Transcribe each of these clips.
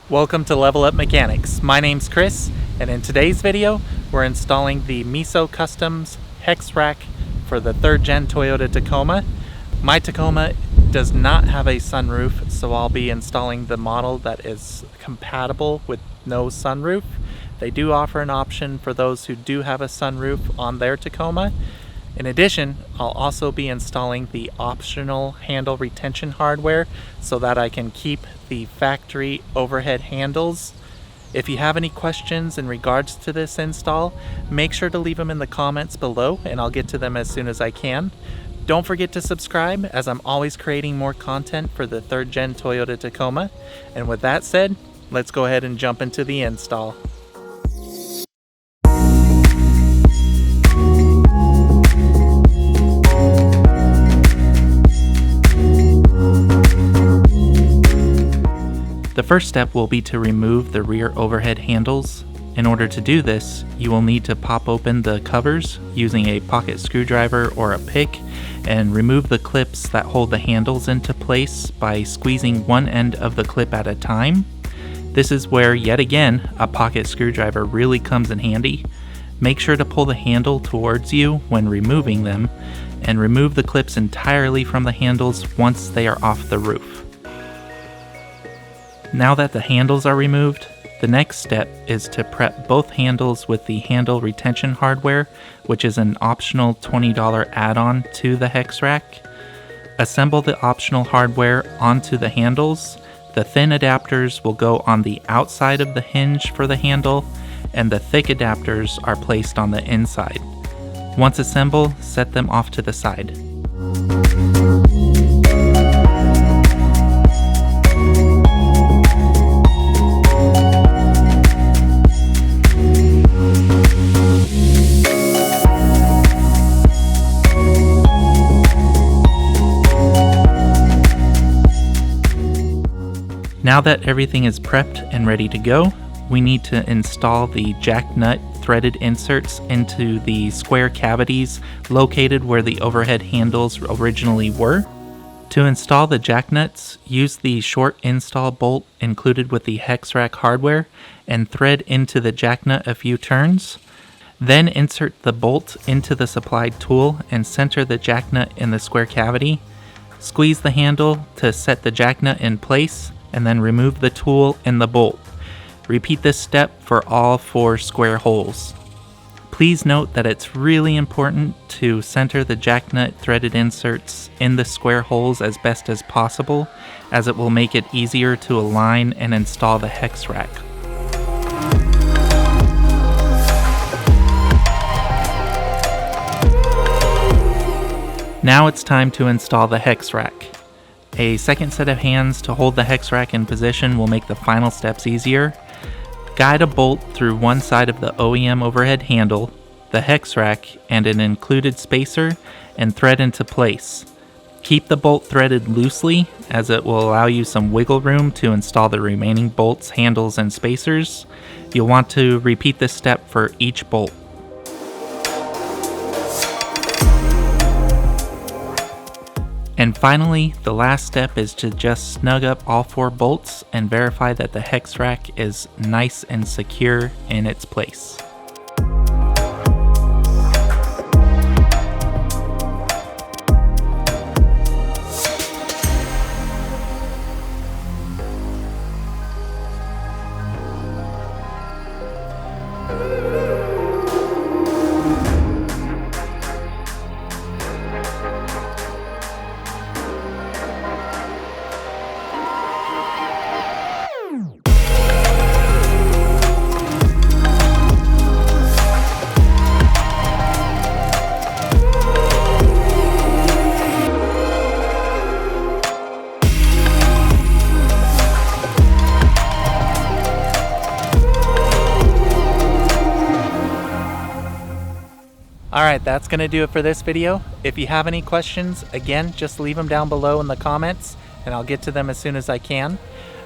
Welcome to Level Up Mechanics. My name's Chris, and in today's video, we're installing the Meso Customs Hexrack for the 3rd Gen Toyota Tacoma. My Tacoma does not have a sunroof, so I'll be installing the model that is compatible with no sunroof. They do offer an option for those who do have a sunroof on their Tacoma. In addition, I'll also be installing the optional handle retention hardware so that I can keep the factory overhead handles. If you have any questions in regards to this install, make sure to leave them in the comments below and I'll get to them as soon as I can. Don't forget to subscribe, as I'm always creating more content for the 3rd Gen Toyota Tacoma. And with that said, let's go ahead and jump into the install. The first step will be to remove the rear overhead handles. In order to do this, you will need to pop open the covers using a pocket screwdriver or a pick and remove the clips that hold the handles into place by squeezing one end of the clip at a time. This is where, yet again, a pocket screwdriver really comes in handy. Make sure to pull the handle towards you when removing them and remove the clips entirely from the handles once they are off the roof. Now that the handles are removed, the next step is to prep both handles with the handle retention hardware, which is an optional $20 add-on to the Hexrack. Assemble the optional hardware onto the handles. The thin adapters will go on the outside of the hinge for the handle, and the thick adapters are placed on the inside. Once assembled, set them off to the side. Now that everything is prepped and ready to go, we need to install the jack nut threaded inserts into the square cavities located where the overhead handles originally were. To install the jack nuts, use the short install bolt included with the Hexrack hardware and thread into the jack nut a few turns. Then insert the bolt into the supplied tool and center the jack nut in the square cavity. Squeeze the handle to set the jack nut in place, and then remove the tool and the bolt. Repeat this step for all 4 square holes. Please note that it's really important to center the jack nut threaded inserts in the square holes as best as possible, as it will make it easier to align and install the Hexrack. Now it's time to install the Hexrack. A second set of hands to hold the Hexrack in position will make the final steps easier. Guide a bolt through one side of the OEM overhead handle, the Hexrack, and an included spacer, and thread into place. Keep the bolt threaded loosely, as it will allow you some wiggle room to install the remaining bolts, handles, and spacers. You'll want to repeat this step for each bolt. And finally, the last step is to just snug up all 4 bolts and verify that the Hexrack is nice and secure in its place. Alright, that's going to do it for this video. If you have any questions, again, just leave them down below in the comments and I'll get to them as soon as I can.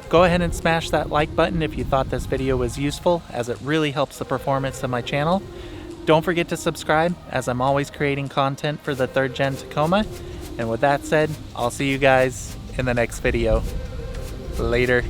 Go ahead and smash that like button if you thought this video was useful, as it really helps the performance of my channel. Don't forget to subscribe, as I'm always creating content for the 3rd Gen Tacoma. And with that said, I'll see you guys in the next video. Later.